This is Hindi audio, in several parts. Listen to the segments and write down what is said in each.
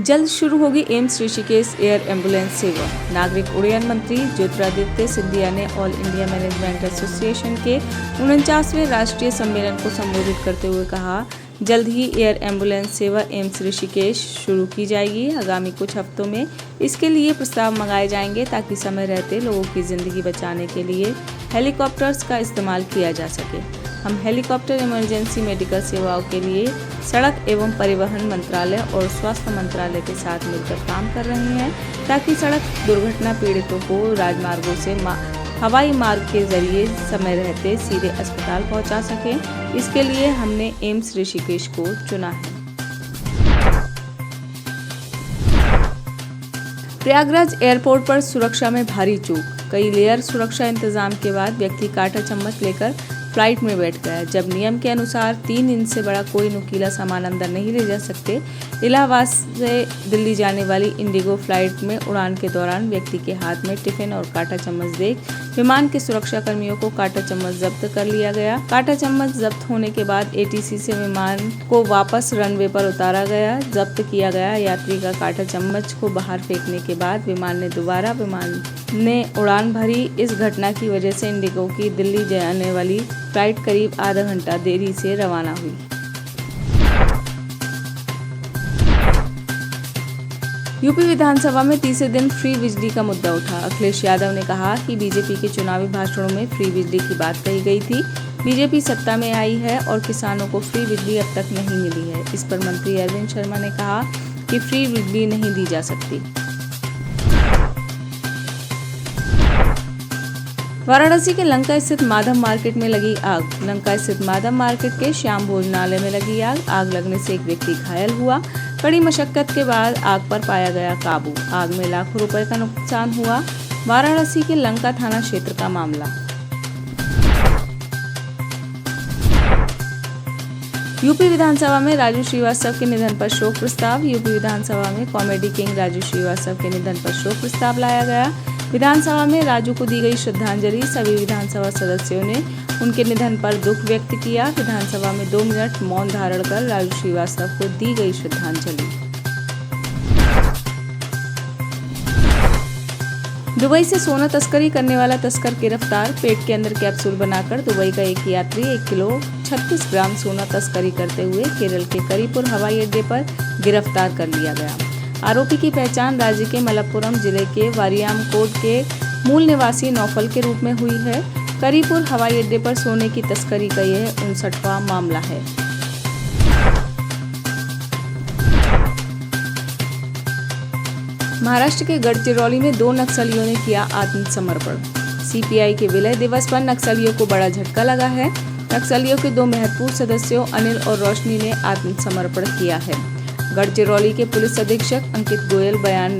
जल्द शुरू होगी एम्स ऋषिकेश एयर एम्बुलेंस सेवा। नागरिक उड्डयन मंत्री ज्योतिरादित्य सिंधिया ने ऑल इंडिया मैनेजमेंट एसोसिएशन के 49वें राष्ट्रीय सम्मेलन को संबोधित करते हुए कहा, जल्द ही एयर एम्बुलेंस सेवा एम्स ऋषिकेश शुरू की जाएगी। आगामी कुछ हफ्तों में इसके लिए प्रस्ताव मंगाए जाएंगे ताकि समय रहते लोगों की जिंदगी बचाने के लिए हेलीकॉप्टर्स का इस्तेमाल किया जा सके। हम हेलीकॉप्टर इमरजेंसी मेडिकल सेवाओं के लिए सड़क एवं परिवहन मंत्रालय और स्वास्थ्य मंत्रालय के साथ मिलकर काम कर रहे हैं ताकि सड़क दुर्घटना पीड़ितों को राजमार्गों से हवाई मार्ग के जरिए समय रहते सीधे अस्पताल पहुंचा सकें। इसके लिए हमने एम्स ऋषिकेश को चुना है। प्रयागराज एयरपोर्ट पर सुरक्षा में भारी चूक। कई लेयर सुरक्षा इंतजाम के बाद व्यक्ति कांटा चम्मच लेकर फ्लाइट में बैठ गया। जब नियम के अनुसार 3 इंच से बड़ा कोई नुकीला सामान अंदर नहीं ले जा सकते, इलाहाबाद से दिल्ली जाने वाली इंडिगो फ्लाइट में उड़ान के दौरान व्यक्ति के हाथ में टिफिन और कांटा चम्मच देख विमान के सुरक्षा कर्मियों को कांटा चम्मच जब्त कर लिया गया। कांटा चम्मच जब्त होने के बाद एटीसी से विमान को वापस रनवे पर उतारा गया। जब्त किया गया यात्री का कांटा चम्मच को बाहर फेंकने के बाद विमान ने उड़ान भरी। इस घटना की वजह से इंडिगो की दिल्ली जाने वाली फ्लाइट करीब आधा घंटा देरी से रवाना हुई। यूपी विधानसभा में तीसरे दिन फ्री बिजली का मुद्दा उठा। अखिलेश यादव ने कहा कि बीजेपी के चुनावी भाषणों में फ्री बिजली की बात कही गई थी। बीजेपी सत्ता में आई है और किसानों को फ्री बिजली अब तक नहीं मिली है। इस पर मंत्री अरविंद शर्मा ने कहा कि फ्री बिजली नहीं दी जा सकती। वाराणसी के लंका स्थित माधव मार्केट में लगी आग। लंका स्थित माधव मार्केट के श्याम भोजनालय में लगी आग। आग लगने से एक व्यक्ति घायल हुआ। कड़ी मशक्कत के बाद आग पर पाया गया काबू। आग में लाखों रुपए का नुकसान हुआ। वाराणसी के लंका थाना क्षेत्र का मामला। यूपी विधानसभा में राजू श्रीवास्तव के निधन पर शोक प्रस्ताव। यूपी विधानसभा में कॉमेडी किंग राजू श्रीवास्तव के निधन पर शोक प्रस्ताव लाया गया। विधानसभा में राजू को दी गई श्रद्धांजलि। सभी विधानसभा सदस्यों ने उनके निधन पर दुख व्यक्त किया। विधानसभा में 2 मिनट मौन धारण कर राजू श्रीवास्तव को दी गई श्रद्धांजलि। दुबई से सोना तस्करी करने वाला तस्कर गिरफ्तार। पेट के अंदर कैप्सूल बनाकर दुबई का एक यात्री 1 किलो 36 ग्राम सोना तस्करी करते हुए केरल के करीपुर हवाई अड्डे पर गिरफ्तार कर लिया गया। आरोपी की पहचान राज्य के मलप्पुरम जिले के वारियामकोड के मूल निवासी नौफल के रूप में हुई है। करीपुर हवाई अड्डे पर सोने की तस्करी का यह 59वां मामला है। महाराष्ट्र के गढ़चिरौली में 2 नक्सलियों ने किया आत्मसमर्पण। सीपीआई के विलय दिवस पर नक्सलियों को बड़ा झटका लगा है। नक्सलियों के 2 महत्वपूर्ण सदस्यों अनिल और रोशनी ने आत्मसमर्पण किया है। गढ़चिरौली के पुलिस अधीक्षक अंकित गोयल बयान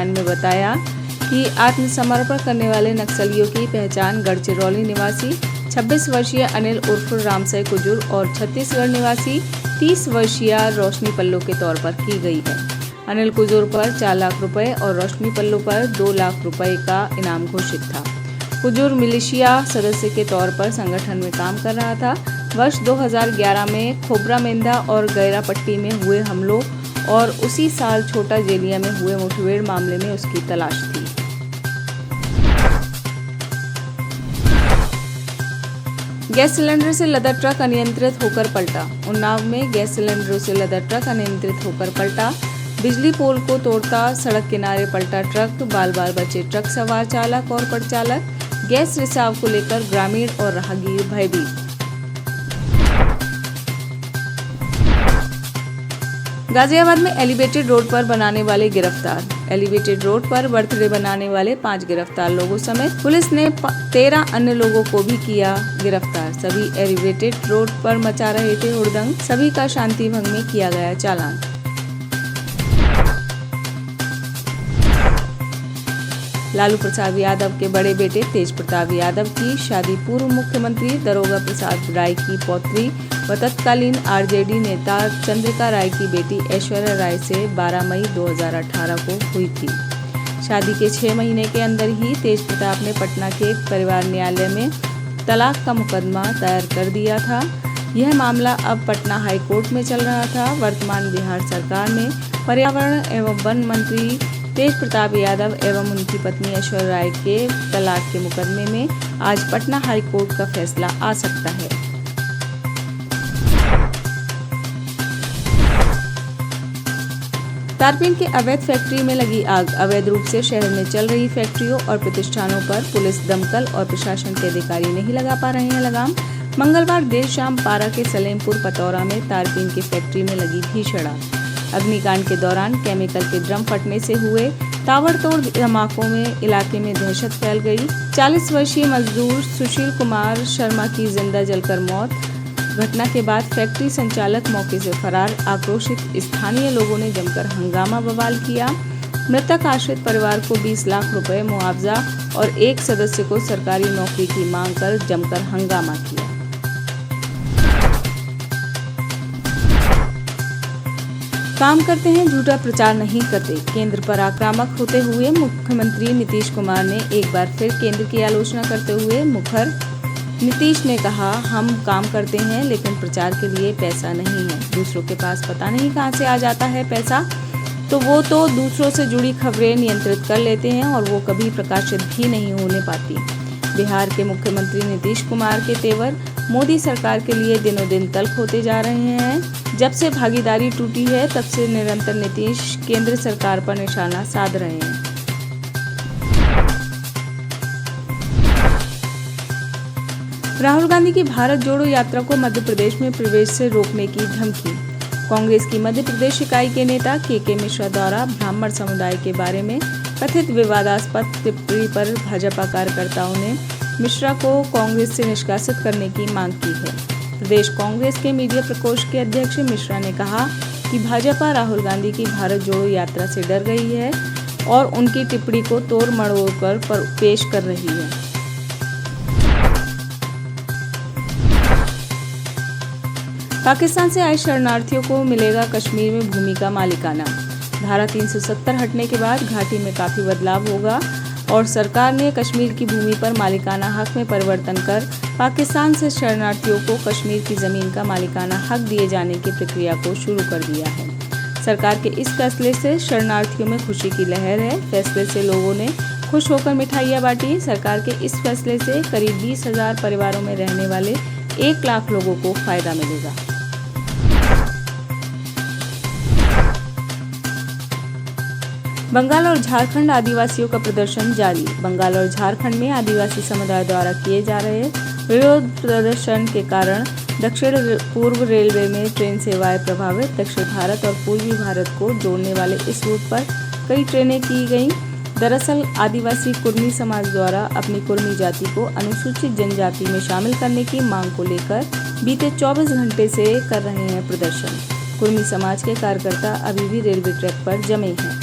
में बताया कि आत्मसमर्पण करने वाले नक्सलियों की पहचान गढ़चिरौली निवासी 26 वर्षीय अनिल उर्फ रामसय कुजूर और छत्तीसगढ़ निवासी 30 वर्षीय रोशनी पल्लो के तौर पर की गई है। अनिल कुजूर पर 4 लाख रुपए और रोशनी पल्लो पर 2 लाख रुपए का इनाम घोषित था। कुजूर मिलिशिया सदस्य के तौर पर संगठन में काम कर रहा था। वर्ष 2011 में खोबरा मेंधा और गैरापट्टी में हुए हमलों और उसी साल छोटा जेलिया में हुए मुठभेड़ मामले में उसकी तलाश थी। गैस सिलेंडर से लदा ट्रक अनियंत्रित होकर पलटा। उन्नाव में गैस सिलेंडरों से लदा ट्रक अनियंत्रित होकर पलटा। बिजली पोल को तोड़ता सड़क किनारे पलटा ट्रक। बाल बाल बचे ट्रक सवार चालक और परिचालक। गैस रिसाव को लेकर ग्रामीण और राहगीर भयभीत। गाजियाबाद में एलिवेटेड रोड पर बनाने वाले गिरफ्तार। एलिवेटेड रोड पर बर्थडे बनाने वाले 5 गिरफ्तार लोगों समेत पुलिस ने 13 अन्य लोगों को भी किया गिरफ्तार। सभी एलिवेटेड रोड पर मचा रहे थे हुड़दंग। सभी का शांति भंग में किया गया चालान। लालू प्रसाद यादव के बड़े बेटे तेज प्रताप यादव की शादी पूर्व मुख्यमंत्री दरोगा प्रसाद राय की पौत्री व तत्कालीन आरजेडी नेता चंद्रिका राय की बेटी ऐश्वर्या राय से 12 मई 2018 को हुई थी। शादी के 6 महीने के अंदर ही तेज प्रताप ने पटना के परिवार न्यायालय में तलाक का मुकदमा दायर कर दिया था। यह मामला अब पटना हाई कोर्ट में चल रहा था। वर्तमान बिहार सरकार में पर्यावरण एवं वन मंत्री तेज प्रताप यादव एवं उनकी पत्नी ऐश्वर्या राय के तलाक के मुकदमे में आज पटना हाई कोर्ट का फैसला आ सकता है। तारपीन के अवैध फैक्ट्री में लगी आग। अवैध रूप से शहर में चल रही फैक्ट्रियों और प्रतिष्ठानों पर पुलिस, दमकल और प्रशासन के अधिकारी नहीं लगा पा रहे हैं लगाम। मंगलवार देर शाम पारा के सलेमपुर पतौरा में तारपीन की फैक्ट्री में लगी भीषण आग। अग्निकांड के दौरान केमिकल के ड्रम फटने से हुए ताबड़तोड़ धमाकों में इलाके में दहशत फैल गई। 40 वर्षीय मजदूर सुशील कुमार शर्मा की जिंदा जलकर मौत। घटना के बाद फैक्ट्री संचालक मौके से फरार। आक्रोशित स्थानीय लोगों ने जमकर हंगामा बवाल किया। मृतक आश्रित परिवार को 20 लाख रुपए मुआवजा और एक सदस्य को सरकारी नौकरी की मांग कर जमकर हंगामा किया। काम करते हैं, झूठा प्रचार नहीं करते। केंद्र पर आक्रामक होते हुए मुख्यमंत्री नीतीश कुमार ने एक बार फिर केंद्र की आलोचना करते हुए मुखर नीतीश ने कहा, हम काम करते हैं लेकिन प्रचार के लिए पैसा नहीं है। दूसरों के पास पता नहीं कहां से आ जाता है पैसा, तो वो तो दूसरों से जुड़ी खबरें नियंत्रित कर लेते हैं और वो कभी प्रकाशित भी नहीं होने पाती। बिहार के मुख्यमंत्री नीतीश कुमार के तेवर मोदी सरकार के लिए दिनों दिन तल्ख होते जा रहे हैं। जब से भागीदारी टूटी है तब से निरंतर नीतीश केंद्र सरकार पर निशाना साध रहे हैं। राहुल गांधी की भारत जोड़ो यात्रा को मध्य प्रदेश में प्रवेश से रोकने की धमकी। कांग्रेस की मध्य प्रदेश इकाई के नेता के मिश्रा द्वारा ब्राह्मण समुदाय के बारे में कथित विवादास्पद टिप्पणी पर भाजपा कार्यकर्ताओं ने मिश्रा को कांग्रेस से निष्कासित करने की मांग की है। प्रदेश कांग्रेस के मीडिया प्रकोष्ठ के अध्यक्ष मिश्रा ने कहा कि भाजपा राहुल गांधी की भारत जोड़ो यात्रा से डर गई है और उनकी टिप्पणी को तोड़ मरोड़ कर पेश कर रही है। पाकिस्तान से आए शरणार्थियों को मिलेगा कश्मीर में भूमि का मालिकाना। धारा 370 हटने के बाद घाटी में काफी बदलाव होगा और सरकार ने कश्मीर की भूमि पर मालिकाना हक में परिवर्तन कर पाकिस्तान से शरणार्थियों को कश्मीर की जमीन का मालिकाना हक दिए जाने की प्रक्रिया को शुरू कर दिया है। सरकार के इस फैसले से शरणार्थियों में खुशी की लहर है। फैसले से लोगों ने खुश होकर मिठाइयाँ बांटी। सरकार के इस फैसले से करीब 20,000 परिवारों में रहने वाले 1 लाख लोगों को फायदा मिलेगा। बंगाल और झारखंड आदिवासियों का प्रदर्शन जारी। बंगाल और झारखंड में आदिवासी समुदाय द्वारा किए जा रहे विरोध प्रदर्शन के कारण दक्षिण पूर्व रेलवे में ट्रेन सेवाएं प्रभावित। दक्षिण भारत और पूर्वी भारत को जोड़ने वाले इस रूट पर कई ट्रेनें की गईं। दरअसल आदिवासी कुर्मी समाज द्वारा अपनी कुर्मी जाति को अनुसूचित जनजाति में शामिल करने की मांग को लेकर बीते 24 घंटे से कर रहे हैं प्रदर्शन। कुर्मी समाज के कार्यकर्ता अभी भी रेलवे ट्रैक पर जमे हैं।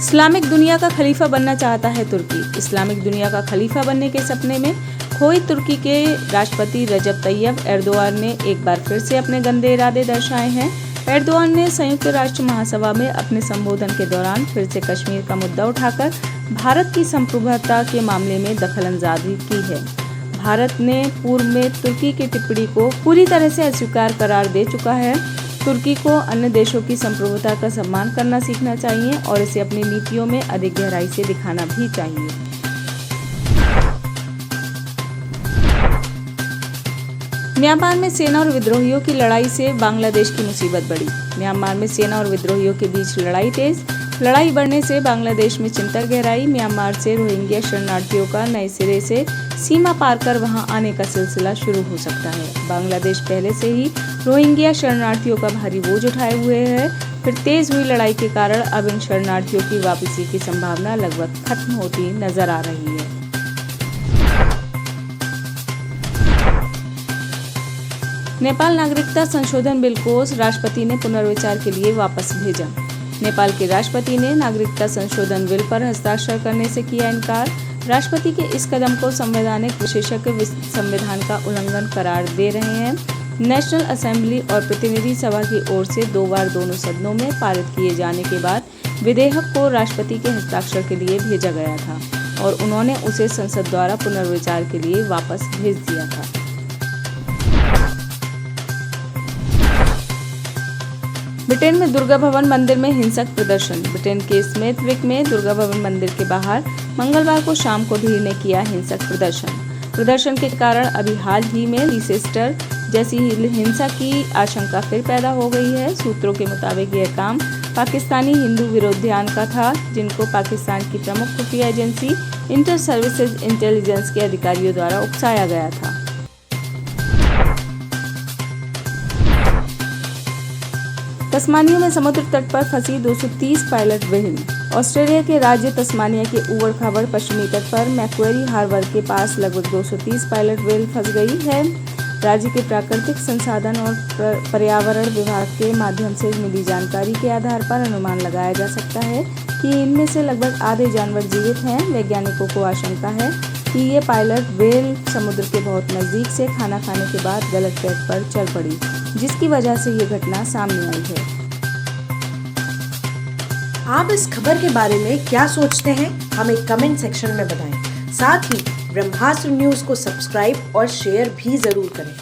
इस्लामिक दुनिया का खलीफा बनना चाहता है तुर्की। इस्लामिक दुनिया का खलीफा बनने के सपने में खोई तुर्की के राष्ट्रपति रजब तैयब एर्दोआन ने एक बार फिर से अपने गंदे इरादे दर्शाए हैं। एर्दोआन ने संयुक्त राष्ट्र महासभा में अपने संबोधन के दौरान फिर से कश्मीर का मुद्दा उठाकर भारत की संप्रभुता के मामले में दखलंदाजी की है। भारत ने पूर्व में तुर्की की टिप्पणी को पूरी तरह से अस्वीकार करार दे चुका है। तुर्की को अन्य देशों की संप्रभुता का सम्मान करना सीखना चाहिए और इसे अपनी नीतियों में अधिक गहराई से दिखाना भी चाहिए। म्यांमार में सेना और विद्रोहियों की लड़ाई से बांग्लादेश की मुसीबत बढ़ी। म्यांमार में सेना और विद्रोहियों के बीच लड़ाई तेज। लड़ाई बढ़ने से बांग्लादेश में चिंता गहराई। म्यांमार से रोहिंग्या शरणार्थियों का नए सिरे से सीमा पार कर वहां आने का सिलसिला शुरू हो सकता है। बांग्लादेश पहले से ही रोहिंग्या शरणार्थियों का भारी बोझ उठाए हुए है। फिर तेज हुई लड़ाई के कारण अब इन शरणार्थियों की वापसी की संभावना लगभग खत्म होती नजर आ रही है। नेपाल नागरिकता संशोधन बिल को राष्ट्रपति ने पुनर्विचार के लिए वापस भेजा। नेपाल के राष्ट्रपति ने नागरिकता संशोधन बिल पर हस्ताक्षर करने से किया इनकार। राष्ट्रपति के इस कदम को संवैधानिक विशेषज्ञ संविधान का उल्लंघन करार दे रहे हैं। नेशनल असेंबली और प्रतिनिधि सभा की ओर से 2 बार दोनों सदनों में पारित किए जाने के बाद विधेयक को राष्ट्रपति के हस्ताक्षर के लिए भेजा गया था और उन्होंने उसे संसद द्वारा पुनर्विचार के लिए वापस भेज दिया था। ब्रिटेन में दुर्गा भवन मंदिर में हिंसक प्रदर्शन। ब्रिटेन के स्मिथविक में दुर्गा भवन मंदिर के बाहर मंगलवार को शाम को भीड़ ने किया हिंसक प्रदर्शन के कारण अभी हाल ही में लीसेस्टर जैसी हिंसा की आशंका फिर पैदा हो गई है। सूत्रों के मुताबिक यह काम पाकिस्तानी हिंदू विरोधायन का था, जिनको पाकिस्तान की प्रमुख खुफिया एजेंसी इंटर सर्विसेज इंटेलिजेंस के अधिकारियों द्वारा उकसाया गया था। तस्मानिया में समुद्र तट पर फंसी 230 पायलट व्हेल। ऑस्ट्रेलिया के राज्य तस्मानिया के ऊबड़-खाबड़ पश्चिमी तट पर मैक्वेरी हार्बर के पास लगभग 230 पायलट व्हेल फंस गई है। राज्य के प्राकृतिक संसाधन और पर्यावरण विभाग के माध्यम से मिली जानकारी के आधार पर अनुमान लगाया जा सकता है कि इनमें से लगभग आधे जानवर जीवित हैं। वैज्ञानिकों को आशंका है कि ये पायलट व्हेल समुद्र के बहुत नज़दीक से खाना खाने के बाद गलत ट्रैक पर चल पड़ी, जिसकी वजह से ये घटना सामने आई है। आप इस खबर के बारे में क्या सोचते हैं, हमें कमेंट सेक्शन में बताएं। साथ ही ब्रह्मास्त्र न्यूज़ को सब्सक्राइब और शेयर भी जरूर करें।